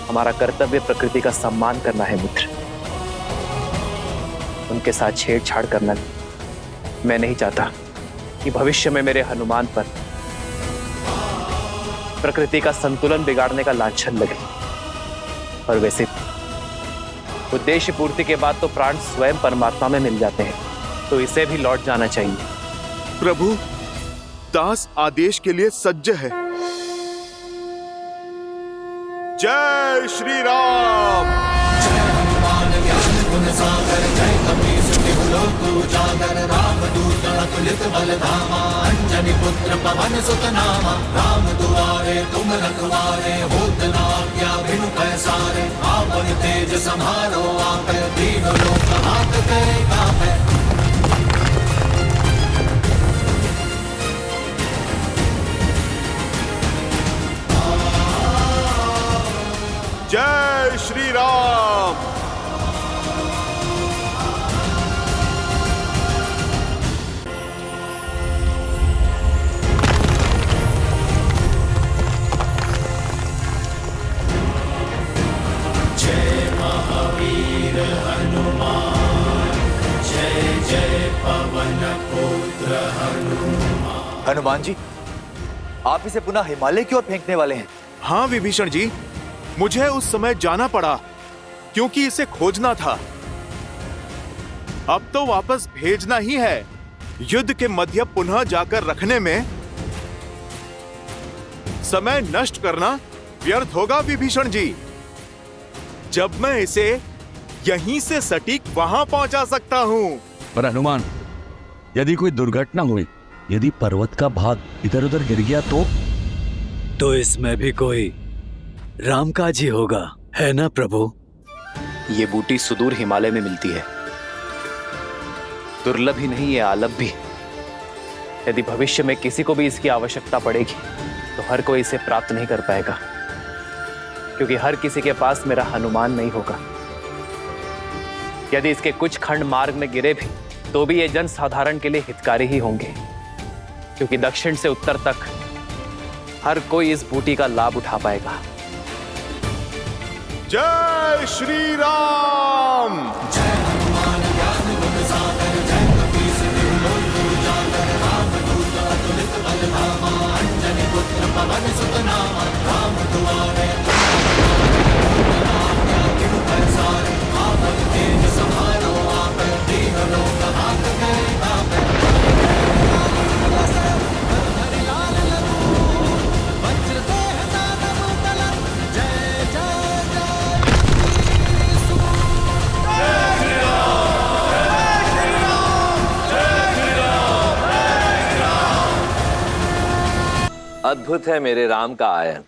हमारा कर्तव्य प्रकृति का सम्मान करना है मित्र, उनके साथ छेड़छाड़ करना नहीं। मैं नहीं चाहता कि भविष्य में मेरे हनुमान पर प्रकृति का संतुलन बिगाड़ने का लांछन लगे। और वैसे उद्देश्य पूर्ति के बाद तो प्राण स्वयं परमात्मा में मिल जाते हैं, तो इसे भी लौट जाना चाहिए। प्रभु, दास आदेश के लिए सज्ज है। जय श्री राम। जय हनुमान ज्ञान गुण सागर, जय कपीस तिहु लोक उजागर, रामदूत अतुलित बल धामा, अंजनी पुत्र पवन सुत नामा। राम दुआरे तुम रखवारे, होत न आज्ञा बिनु पैसारे। आपन तेज सम्हारो आपै, दीन लोक हाथ करे कापै। जय श्री राम। जय महावीर हनुमान, जय जय पवन पुत्र हनुमान। हनुमान जी, आप इसे पुनः हिमालय की ओर फेंकने वाले हैं? हाँ विभीषण जी, मुझे उस समय जाना पड़ा क्योंकि इसे खोजना था। अब तो वापस भेजना ही है। युद्ध के मध्य पुनः जाकर रखने में समय नष्ट करना व्यर्थ होगा विभीषण जी। जब मैं इसे यहीं से सटीक वहां पहुंचा सकता हूं। पर हनुमान, यदि कोई दुर्घटना हुई, यदि पर्वत का भाग इधर उधर गिर गया तो इसमें भी कोई रामकाज ही होगा, है ना प्रभु? ये बूटी सुदूर हिमालय में मिलती है, दुर्लभ ही नहीं ये आलभ भी। यदि भविष्य में किसी को भी इसकी आवश्यकता पड़ेगी तो हर कोई इसे प्राप्त नहीं कर पाएगा, क्योंकि हर किसी के पास मेरा हनुमान नहीं होगा। यदि इसके कुछ खंड मार्ग में गिरे भी तो भी ये जन साधारण के लिए हितकारी ही होंगे, क्योंकि दक्षिण से उत्तर तक हर कोई इस बूटी का लाभ उठा पाएगा। जय श्री राम। जय हनुमान ज्ञान गुण सागर, जय कपीस तिहु लोक उजागर, रामदूत अतुलित बल धामा, अंजनी पुत्र पवन सुत नामा। राम दुआरे बिनु पैसारे, आपन तेज सम्हारो आपै, दीन लोक हाथ करे कापै। अद्भुत है मेरे राम का आयन।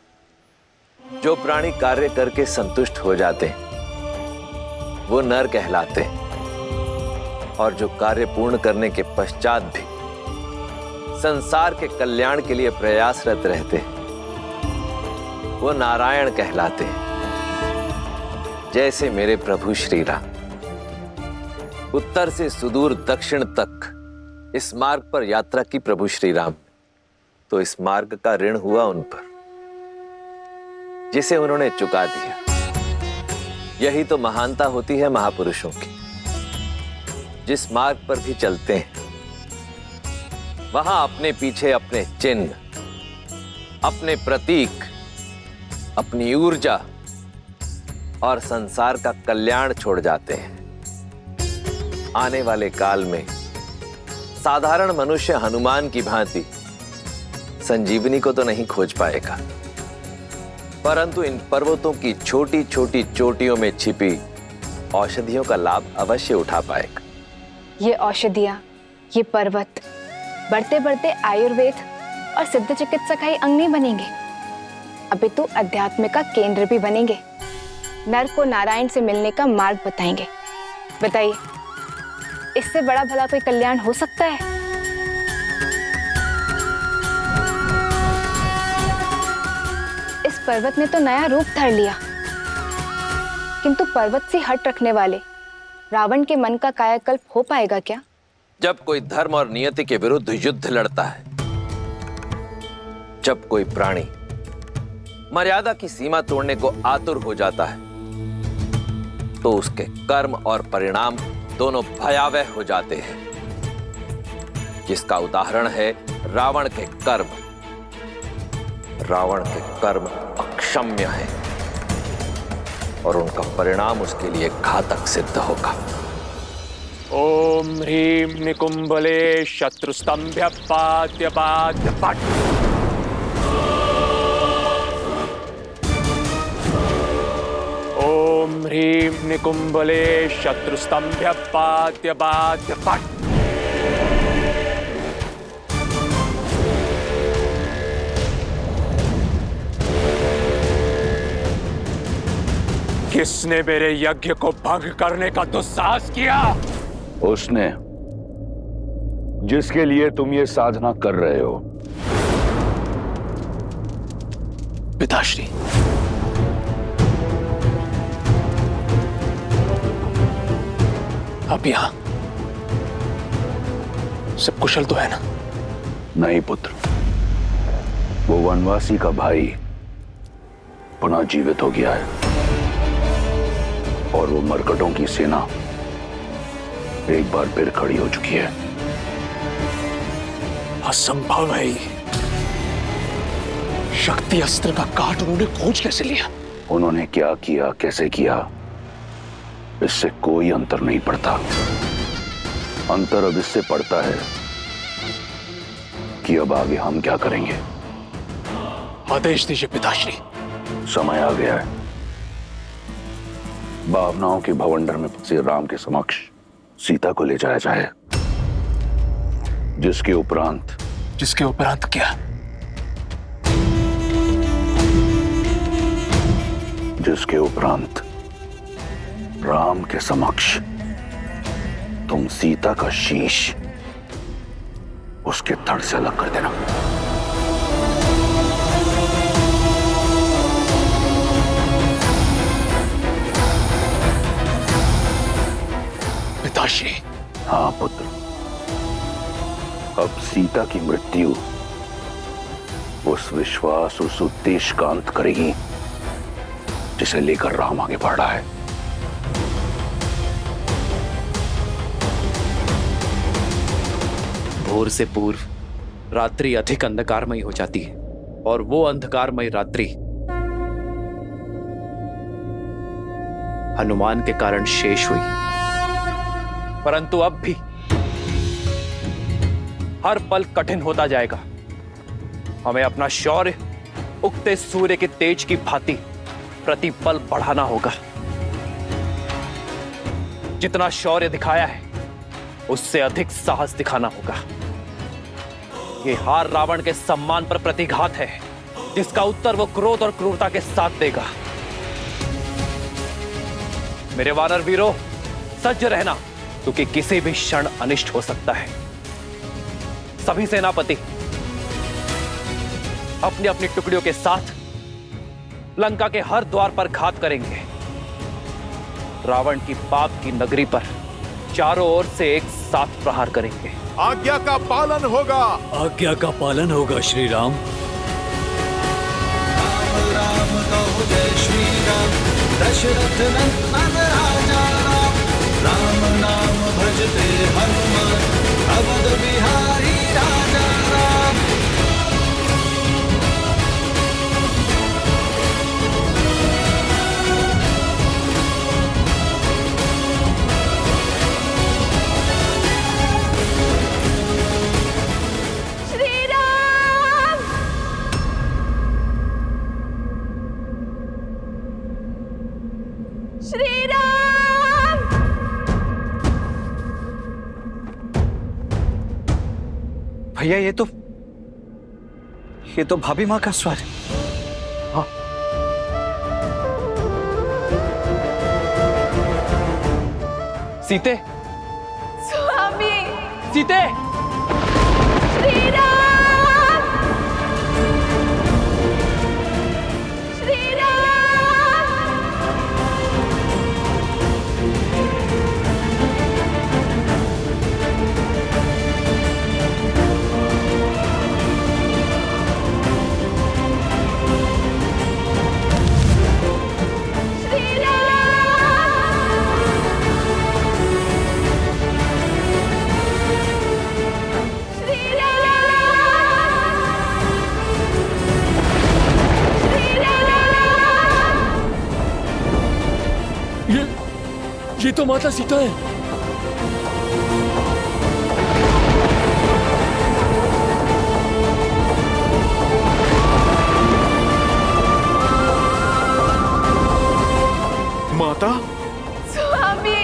जो प्राणी कार्य करके संतुष्ट हो जाते हैं वो नर कहलाते हैं, और जो कार्य पूर्ण करने के पश्चात भी संसार के कल्याण के लिए प्रयासरत रहते हैं वो नारायण कहलाते हैं। जैसे मेरे प्रभु श्री राम उत्तर से सुदूर दक्षिण तक इस मार्ग पर यात्रा की प्रभु श्री राम, तो इस मार्ग का ऋण हुआ उन पर जिसे उन्होंने चुका दिया। यही तो महानता होती है महापुरुषों की। जिस मार्ग पर भी चलते हैं वहां अपने पीछे अपने चिन्ह, अपने प्रतीक, अपनी ऊर्जा और संसार का कल्याण छोड़ जाते हैं। आने वाले काल में साधारण मनुष्य हनुमान की भांति संजीवनी को तो नहीं खोज पाएगा, परंतु इन पर्वतों की छोटी छोटी चोटियों में छिपी औषधियों का लाभ अवश्य उठा पाएगा। ये औषधियाँ, ये पर्वत बढ़ते बढ़ते आयुर्वेद और सिद्ध चिकित्सा का ही अंग नहीं बनेंगे, अपितु अध्यात्म का केंद्र भी बनेंगे। नर को नारायण से मिलने का मार्ग बताएंगे। बताइए, इससे बड़ा भला कोई कल्याण हो सकता है? इस पर्वत ने तो नया रूप धर लिया, किंतु पर्वत से हट रखने वाले रावण के मन का कायाकल्प हो पाएगा क्या? जब कोई धर्म और नियति के विरुद्ध युद्ध लड़ता है, जब कोई प्राणी मर्यादा की सीमा तोड़ने को आतुर हो जाता है, तो उसके कर्म और परिणाम दोनों भयावह हो जाते हैं, जिसका उदाहरण है रावण के कर्म। रावण के कर्म अक्षम्य हैं और उनका परिणाम उसके लिए घातक सिद्ध होगा। ओम ह्रीं निकुंभले शत्रुस्तंभ्य पाद्य पाद्य पट। ओम ह्रीं निकुंभले शत्रुस्तंभ्य पाद्य पाद्य पट। किसने मेरे यज्ञ को भंग करने का दुस्साहस किया? उसने जिसके लिए तुम ये साधना कर रहे हो। पिताश्री, आप यहां सब कुशल तो है ना? नहीं पुत्र, वो वनवासी का भाई पुनः जीवित हो गया है और वो मरकटों की सेना एक बार फिर खड़ी हो चुकी है। असंभव है ये। शक्ति अस्त्र का काट उन्होंने खोज कैसे लिया? उन्होंने क्या किया, कैसे किया, इससे कोई अंतर नहीं पड़ता। अंतर अब इससे पड़ता है कि अब आगे हम क्या करेंगे। आदेश दीजिए पिताश्री। समय आ गया है। भावनाओं के भवंडर में फंसे राम के समक्ष सीता को ले जाया जाए, जिसके उपरांत क्या? जिसके उपरांत राम के समक्ष तुम सीता का शीश उसके धड़ से अलग कर देना। पिताश्री। हाँ पुत्र, अब सीता की मृत्यु उस विश्वास, उस उद्देश्य का अंत करेगी जिसे लेकर राम आगे बढ़ रहा है। भोर से पूर्व रात्रि अधिक अंधकारमयी हो जाती है और वो अंधकारमयी रात्रि हनुमान के कारण शेष हुई। परंतु अब भी हर पल कठिन होता जाएगा। हमें अपना शौर्य उगते सूर्य के तेज की भांति प्रतिपल बढ़ाना होगा। जितना शौर्य दिखाया है उससे अधिक साहस दिखाना होगा। ये हार रावण के सम्मान पर प्रतिघात है, जिसका उत्तर वो क्रोध और क्रूरता के साथ देगा। मेरे वानर वीरों, सज्ज रहना, क्योंकि किसी भी क्षण अनिष्ट हो सकता है। सभी सेनापति अपनी अपनी टुकड़ियों के साथ लंका के हर द्वार पर घात करेंगे। रावण की पाप की नगरी पर चारों ओर से एक साथ प्रहार करेंगे। आज्ञा का पालन होगा। आज्ञा का पालन होगा श्री राम। राम कहो जय श्री राम, दशरथ नंदन राजा राम। राम नाम भजते हनुमान, अवध बिहारी राजा राम। भैया ये तो भाभी माँ का स्वर है। हाँ। सीते, स्वामी, सीते, श्री राम, श्री राम। ये तो माता सीता है। माता, स्वामी,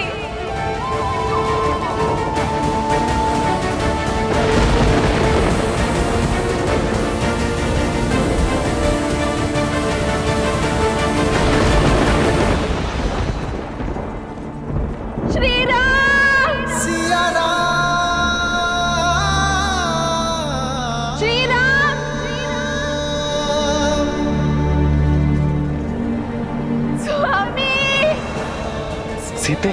श्री राम, सिया राम, श्री राम, स्वामी, सीते,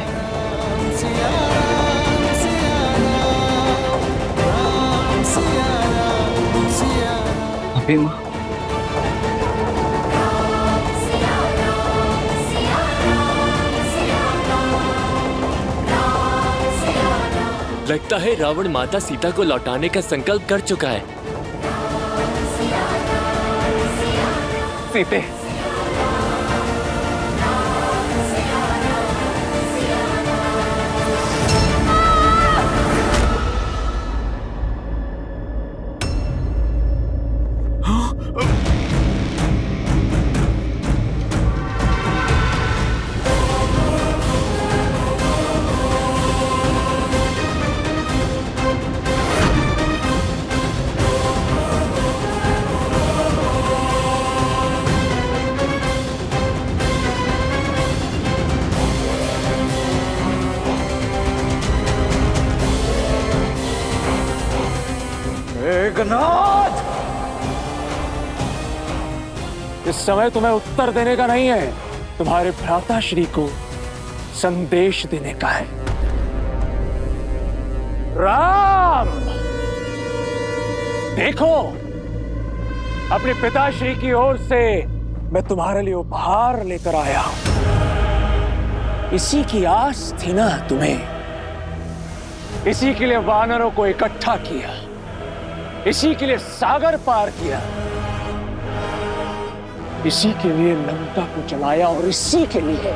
भाभी माँ, लगता है रावण माता सीता को लौटाने का संकल्प कर चुका है। सीते, मेघनाद, इस समय तुम्हें उत्तर देने का नहीं है, तुम्हारे भ्राता श्री को संदेश देने का है। राम, देखो, अपने पिताश्री की ओर से मैं तुम्हारे लिए उपहार लेकर आया हूं। इसी की आस थी ना तुम्हें, इसी के लिए वानरों को इकट्ठा किया, इसी के लिए सागर पार किया, इसी के लिए लंका को जलाया और इसी के लिए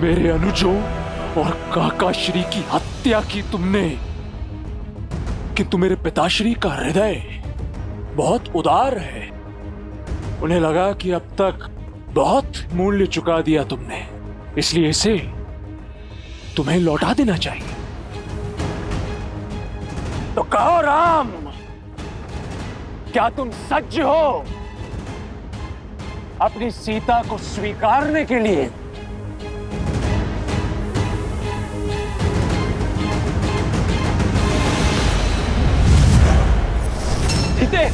मेरे अनुजों और काकाश्री की हत्या की तुमने। किंतु मेरे पिताश्री का हृदय बहुत उदार है, उन्हें लगा कि अब तक बहुत मूल्य चुका दिया तुमने, इसलिए इसे तुम्हें लौटा देना चाहिए। तो कहो राम, क्या तुम सज्ज हो अपनी सीता को स्वीकारने के लिए? सीते,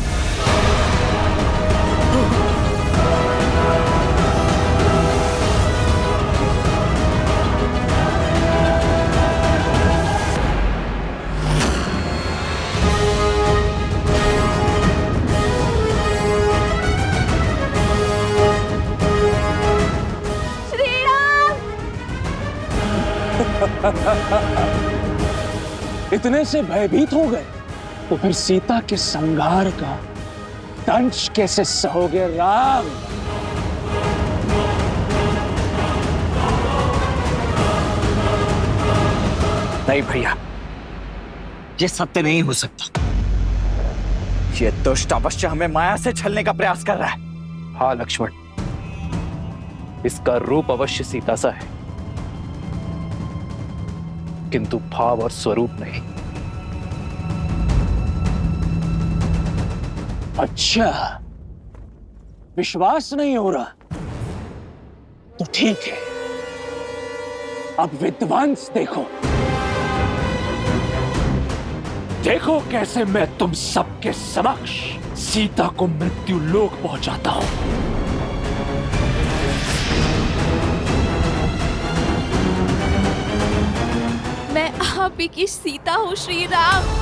इतने से भयभीत हो गए तो फिर सीता के संहार का दंश कैसे सहोगे राम? नहीं भैया, ये सत्य नहीं हो सकता। ये दुष्ट अवश्य हमें माया से छलने का प्रयास कर रहा है। हाँ लक्ष्मण, इसका रूप अवश्य सीता सा है, किंतु भाव और स्वरूप नहीं। अच्छा, विश्वास नहीं हो रहा तो ठीक है, अब विध्वंस देखो। देखो कैसे मैं तुम सबके समक्ष सीता को मृत्यु लोक पहुंचाता हूं। मैं आप ही की सीता हूँ श्री राम।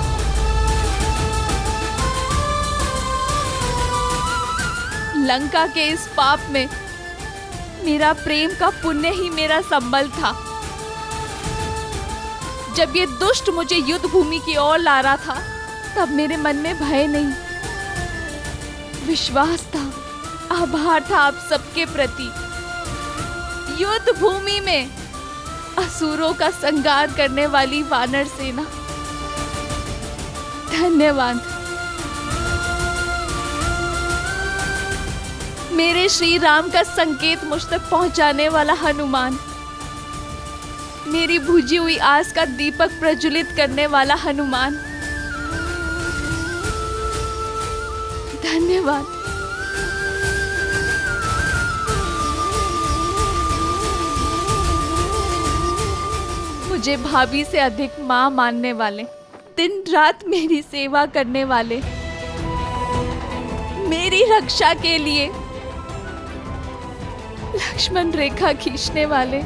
लंका के इस पाप में मेरा प्रेम का पुण्य ही मेरा संबल था। जब ये दुष्ट मुझे युद्ध भूमि की ओर ला रहा था, तब मेरे मन में भय नहीं, विश्वास था, आभार था आप सबके प्रति। युद्ध भूमि में असुरों का संहार करने वाली वानर सेना, धन्यवाद। मेरे श्री राम का संकेत मुझ तक पहुंचाने वाला हनुमान, मेरी बुझी हुई आस का दीपक प्रज्वलित करने वाला हनुमान, धन्यवाद। मुझे भाभी से अधिक माँ मानने वाले, दिन रात मेरी सेवा करने वाले, मेरी रक्षा के लिए लक्ष्मण रेखा खींचने वाले,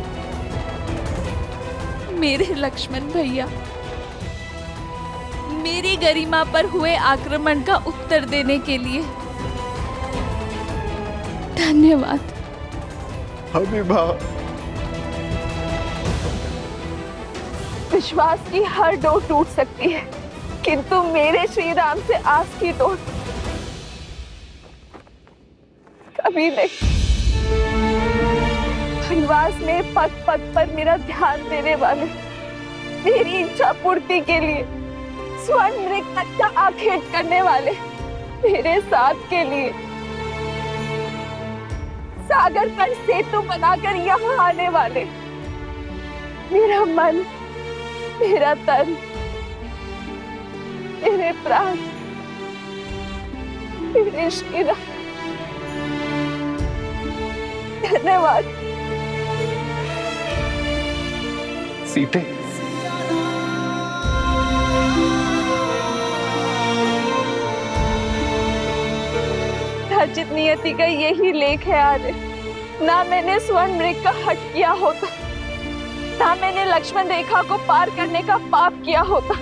मेरे लक्ष्मण भैया, मेरी गरिमा पर हुए आक्रमण का उत्तर देने के लिए धन्यवाद। हबीबा, विश्वास की हर डोर टूट सकती है, किंतु मेरे श्री राम से आस की डोर कभी नहीं। वनवास में पग पग पर मेरा ध्यान देने वाले, मेरी इच्छा पूर्ति के लिए स्वर्ण मृग तक का आखेट करने वाले, मेरे साथ के लिए सागर पर सेतु बनाकर यहाँ आने वाले, मेरा मन, मेरा तन, मेरे प्राण, मेरे श्री राम, धन्यवाद। सीते, अर्जित नियति का यही लेख है आर्य। ना मैंने स्वर्ण मृग का हट किया होता, ना मैंने लक्ष्मण रेखा को पार करने का पाप किया होता,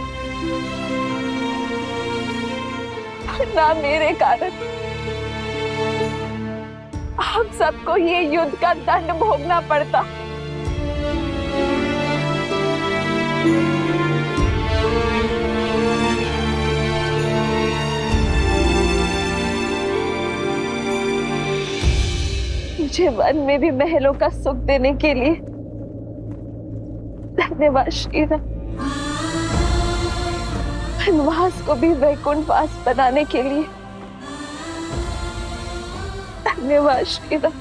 ना मेरे कारण आप सबको ये युद्ध का दंड भोगना पड़ता। मुझे वन में भी महलों का सुख देने के लिए धन्यवाद श्री राम। वनवास को भी वैकुंठवास बनाने के लिए धन्यवाद श्री राम।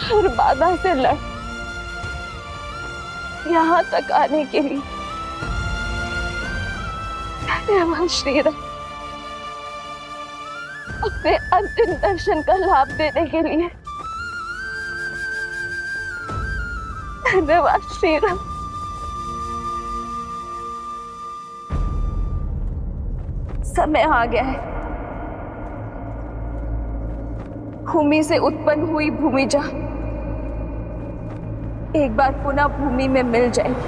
हर बाधा से लड़ यहाँ तक आने के लिए धन्यवाद श्री राम। अपने अंतिम दर्शन का लाभ देने के लिए धन्यवाद श्री राम। समय आ गया है, भूमि से उत्पन्न हुई भूमिजा एक बार पुनः भूमि में मिल जाएगी।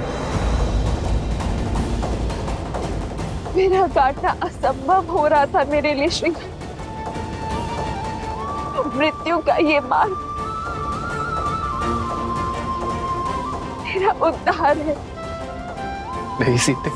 मेरा काटना असंभव हो रहा था मेरे लिए श्री, मृत्यु का ये मार्ग मेरा उद्धार है। नहीं सीते,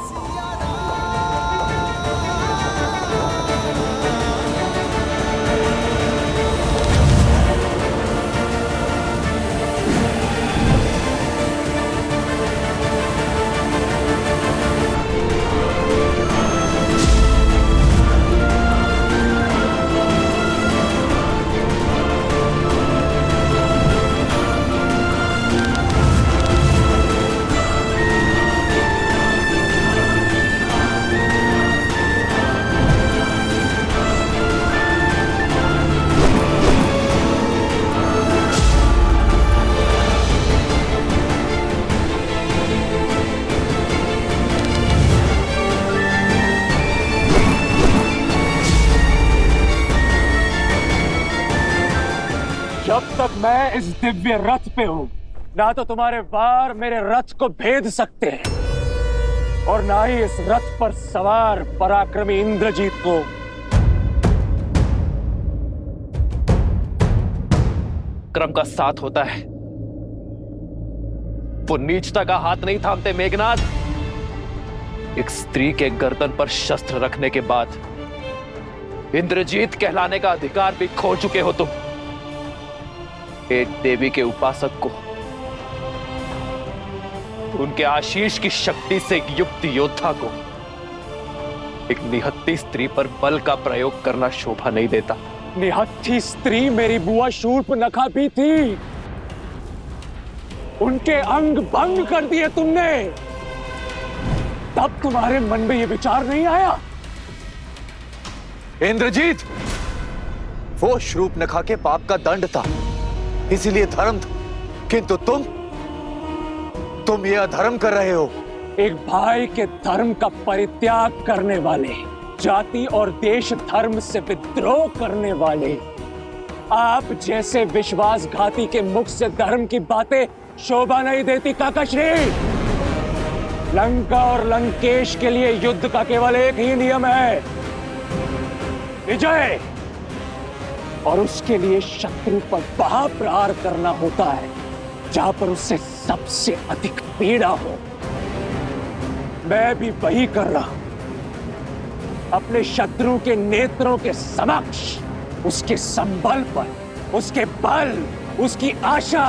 वक्त मैं इस दिव्य रथ पे हूं, ना तो तुम्हारे वार मेरे रथ को भेद सकते हैं और ना ही इस रथ पर सवार पराक्रमी इंद्रजीत को। क्रम का साथ होता है, वो नीचता का हाथ नहीं थामते मेघनाथ। एक स्त्री के गर्दन पर शस्त्र रखने के बाद इंद्रजीत कहलाने का अधिकार भी खो चुके हो तुम। एक देवी के उपासक को उनके आशीष की शक्ति से एक युक्त योद्धा को एक निहत्थी स्त्री पर बल का प्रयोग करना शोभा नहीं देता। निहत्थी स्त्री मेरी बुआ शूर्पनखा भी थी, उनके अंग भंग कर दिए तुमने, तब तुम्हारे मन में यह विचार नहीं आया? इंद्रजीत, वो शूर्पनखा के पाप का दंड था, इसीलिए धर्म था, किंतु तुम ये अधर्म कर रहे हो। एक भाई के धर्म का परित्याग करने वाले, जाति और देश धर्म से विद्रोह करने वाले, आप जैसे विश्वासघाती के मुख से धर्म की बातें शोभा नहीं देती काकाश्री। लंका और लंकेश के लिए युद्ध का केवल एक ही नियम है, विजय, और उसके लिए शत्रु पर वहां प्रहार करना होता है जहां पर उससे सबसे अधिक पीड़ा हो। मैं भी वही कर रहा हूं, अपने शत्रु के नेत्रों के समक्ष उसके संबल पर, उसके बल, उसकी आशा,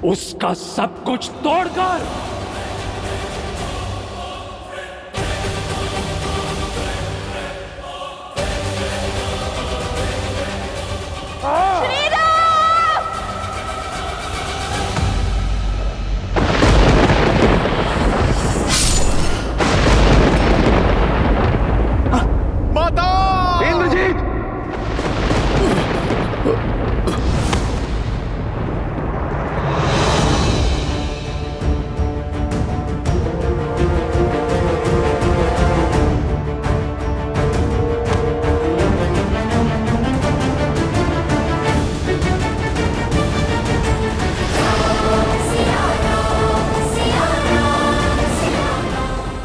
उसका सब कुछ तोड़कर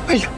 भैया